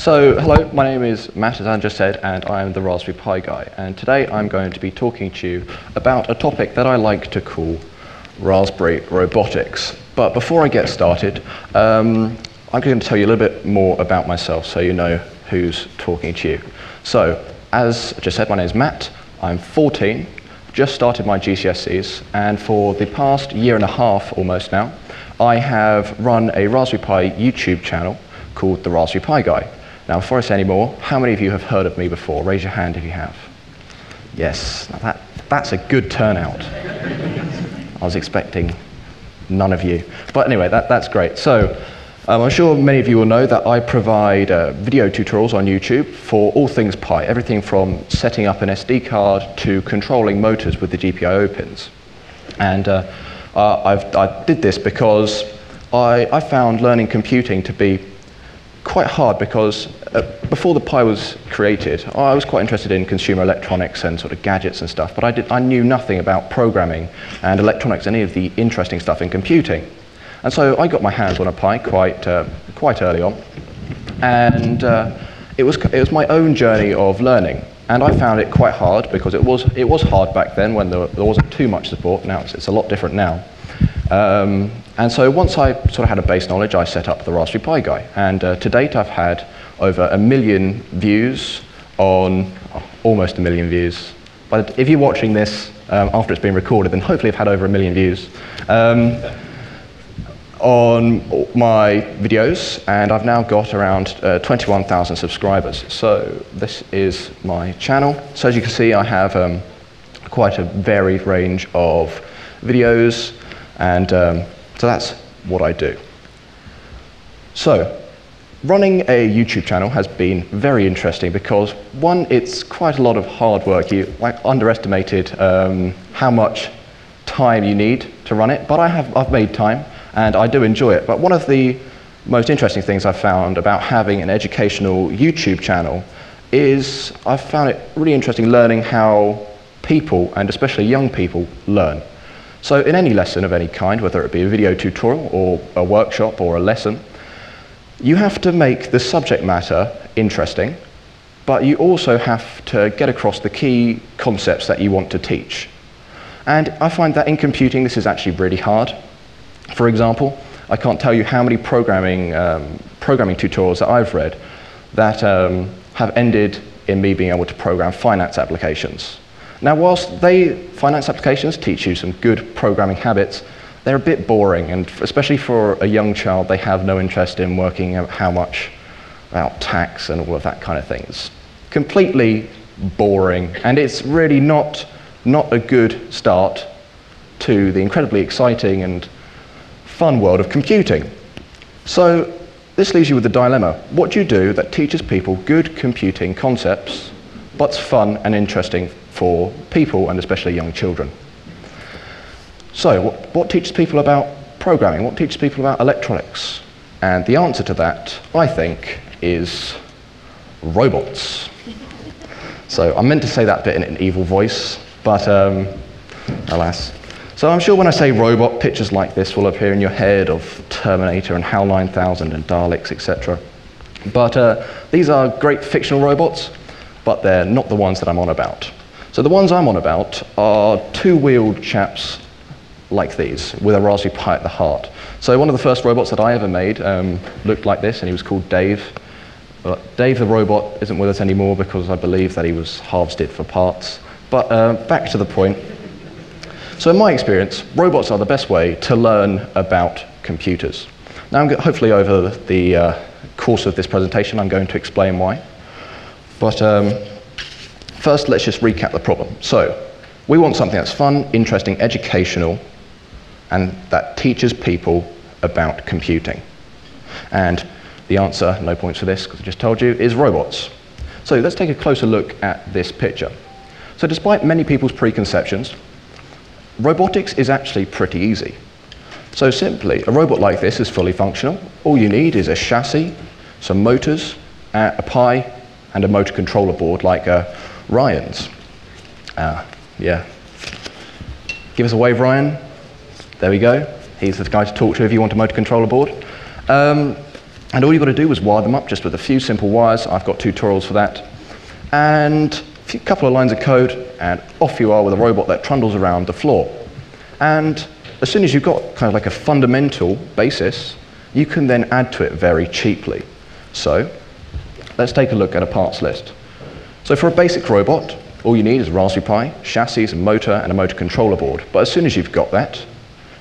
So, hello, my name is Matt, as Anne just said, and I'm the Raspberry Pi guy. And today I'm going to be talking to you about a topic that I like to call Raspberry Robotics. But before I get started, I'm going to tell you a little bit more about myself so you know who's talking to you. So, as I just said, my name is Matt, I'm 14, just started my GCSEs, and for the past year and a half almost now, I have run a Raspberry Pi YouTube channel called the Raspberry Pi Guy. Now, before I say any more, how many of you have heard of me before? Raise your hand if you have. Yes, that's a good turnout. I was expecting none of you. But anyway, that's great. So, I'm sure many of you will know that I provide video tutorials on YouTube for all things Pi, everything from setting up an SD card to controlling motors with the GPIO pins. And I did this because I found learning computing to be quite hard because before the Pi was created, I was quite interested in consumer electronics and sort of gadgets and stuff, but I knew nothing about programming and electronics, any of the interesting stuff in computing. And so I got my hands on a Pi quite early on, and it was my own journey of learning. And I found it quite hard because it was hard back then when there wasn't too much support. Now it's a lot different now. And so once I sort of had a base knowledge, I set up the Raspberry Pi Guy. And to date, I've had over 1 million views on, almost 1 million views. But if you're watching this after it's been recorded, then hopefully I've had over 1 million views on my videos. And I've now got around 21,000 subscribers. So this is my channel. So as you can see, I have quite a varied range of videos. And so that's what I do. So, running a YouTube channel has been very interesting because, one, it's quite a lot of hard work. You underestimated how much time you need to run it, but I've made time and I do enjoy it. But one of the most interesting things I've found about having an educational YouTube channel is I've found it really interesting learning how people, and especially young people, learn. So in any lesson of any kind, whether it be a video tutorial or a workshop or a lesson, you have to make the subject matter interesting, but you also have to get across the key concepts that you want to teach. And I find that in computing, this is actually really hard. For example, I can't tell you how many programming tutorials that I've read that have ended in me being able to program finance applications. Now, whilst finance applications teach you some good programming habits, they're a bit boring, and especially for a young child, they have no interest in working out how much about tax and all of that kind of thing. It's completely boring, and it's really not a good start to the incredibly exciting and fun world of computing. So this leaves you with a dilemma. What do you do that teaches people good computing concepts, but's fun and interesting for people, and especially young children? So, what teaches people about programming? What teaches people about electronics? And the answer to that, I think, is robots. So, I meant to say that bit in an evil voice, but alas. So, I'm sure when I say robot, pictures like this will appear in your head of Terminator and HAL 9000 and Daleks, etc. But these are great fictional robots, but they're not the ones that I'm on about. So the ones I'm on about are two-wheeled chaps like these, with a Raspberry Pi at the heart. So one of the first robots that I ever made looked like this, and he was called Dave. But Dave the robot isn't with us anymore because I believe that he was harvested for parts. But back to the point. So in my experience, robots are the best way to learn about computers. Now, hopefully over the course of this presentation, I'm going to explain why. But first, let's just recap the problem. So, we want something that's fun, interesting, educational, and that teaches people about computing. And the answer, no points for this, because I just told you, is robots. So let's take a closer look at this picture. So despite many people's preconceptions, robotics is actually pretty easy. So simply, a robot like this is fully functional. All you need is a chassis, some motors, a Pi, and a motor controller board like Ryan's. Yeah. Give us a wave, Ryan. There we go. He's the guy to talk to if you want a motor controller board. And all you've got to do is wire them up just with a few simple wires. I've got tutorials for that. And a couple of lines of code, and off you are with a robot that trundles around the floor. And as soon as you've got kind of like a fundamental basis, you can then add to it very cheaply. So let's take a look at a parts list. So for a basic robot, all you need is a Raspberry Pi, chassis, a motor, and a motor controller board. But as soon as you've got that,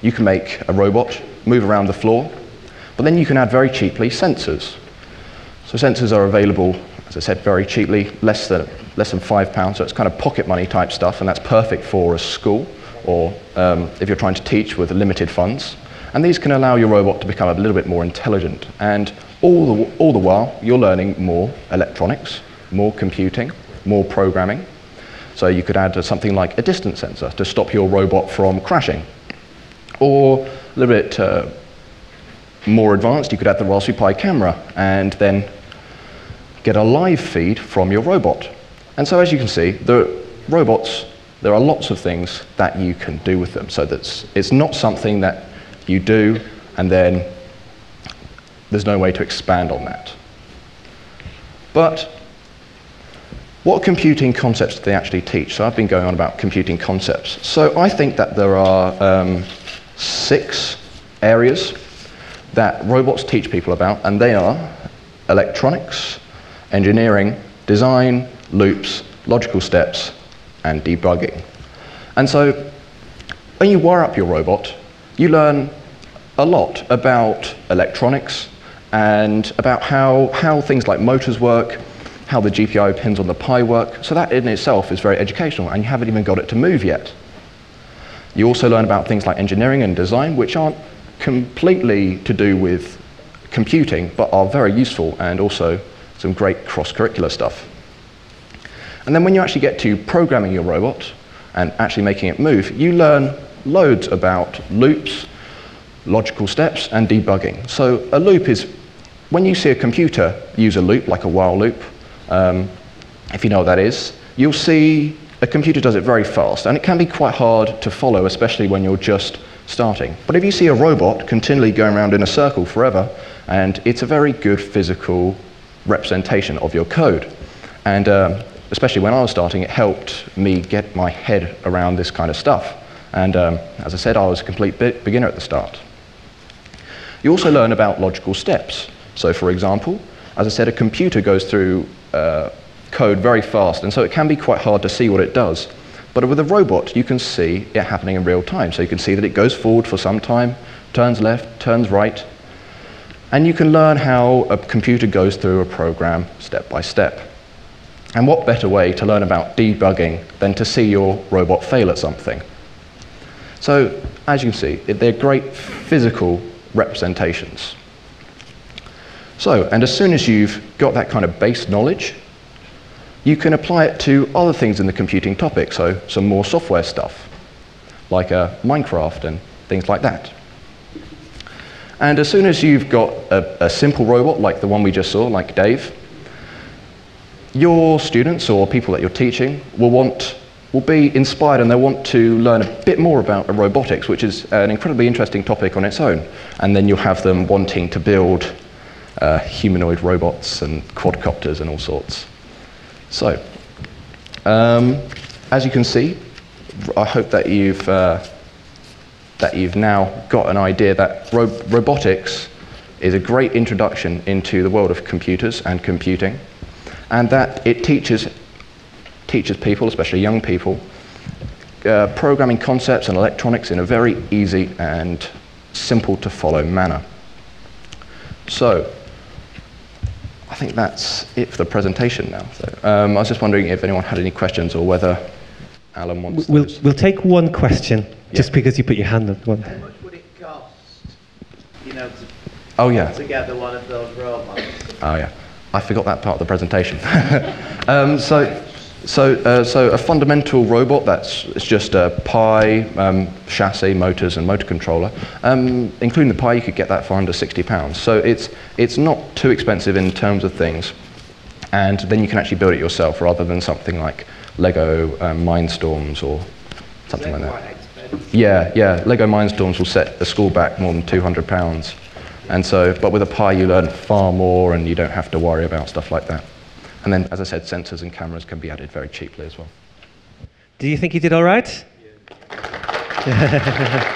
you can make a robot move around the floor. But then you can add very cheaply sensors. So sensors are available, as I said, very cheaply, less than £5, so it's kind of pocket money type stuff, and that's perfect for a school or if you're trying to teach with limited funds. And these can allow your robot to become a little bit more intelligent. And all the while, you're learning more electronics, more computing, more programming. So you could add something like a distance sensor to stop your robot from crashing. Or a little bit more advanced, you could add the Raspberry Pi camera and then get a live feed from your robot. And so as you can see, the robots, there are lots of things that you can do with them. So it's not something that you do and then there's no way to expand on that. But what computing concepts do they actually teach? So I've been going on about computing concepts. So I think that there are 6 areas that robots teach people about, and they are electronics, engineering, design, loops, logical steps, and debugging. And so when you wire up your robot, you learn a lot about electronics and about how things like motors work, how the GPIO pins on the Pi work. So that in itself is very educational, and you haven't even got it to move yet. You also learn about things like engineering and design, which aren't completely to do with computing, but are very useful, and also some great cross-curricular stuff. And then when you actually get to programming your robot and actually making it move, you learn loads about loops, logical steps, and debugging. So a loop is, when you see a computer use a loop, like a while loop, if you know what that is, you'll see a computer does it very fast, and it can be quite hard to follow, especially when you're just starting. But if you see a robot continually going around in a circle forever, and it's a very good physical representation of your code. And especially when I was starting, it helped me get my head around this kind of stuff. And as I said, I was a complete beginner at the start. You also learn about logical steps. So for example, as I said, a computer goes through code very fast, and so it can be quite hard to see what it does. But with a robot, you can see it happening in real time. So you can see that it goes forward for some time, turns left, turns right, and you can learn how a computer goes through a program step by step. And what better way to learn about debugging than to see your robot fail at something? So as you can see, they're great physical representations. So, and as soon as you've got that kind of base knowledge, you can apply it to other things in the computing topic, so some more software stuff, like Minecraft and things like that. And as soon as you've got a simple robot, like the one we just saw, like Dave, your students or people that you're teaching will be inspired, and they'll want to learn a bit more about robotics, which is an incredibly interesting topic on its own. And then you'll have them wanting to build humanoid robots and quadcopters and all sorts. So, as you can see, I hope that you've now got an idea that robotics is a great introduction into the world of computers and computing, and that it teaches people, especially young people, programming concepts and electronics in a very easy and simple to follow manner. So, I think that's it for the presentation now. So, I was just wondering if anyone had any questions, or whether Alan wants to... We'll take one question, just because you put your hand up. One. How much would it cost, you know, to put together one of those robots? Oh yeah, I forgot that part of the presentation. So a fundamental robot it's just a Pi, chassis, motors, and motor controller. Including the Pi, you could get that for under £60. So it's not too expensive in terms of things, and then you can actually build it yourself rather than something like Lego Mindstorms or something like that. Yeah, Lego Mindstorms will set a school back more than £200. And so, but with a Pi you learn far more and you don't have to worry about stuff like that. And then, as I said, sensors and cameras can be added very cheaply as well. Do you think you did all right? Yeah.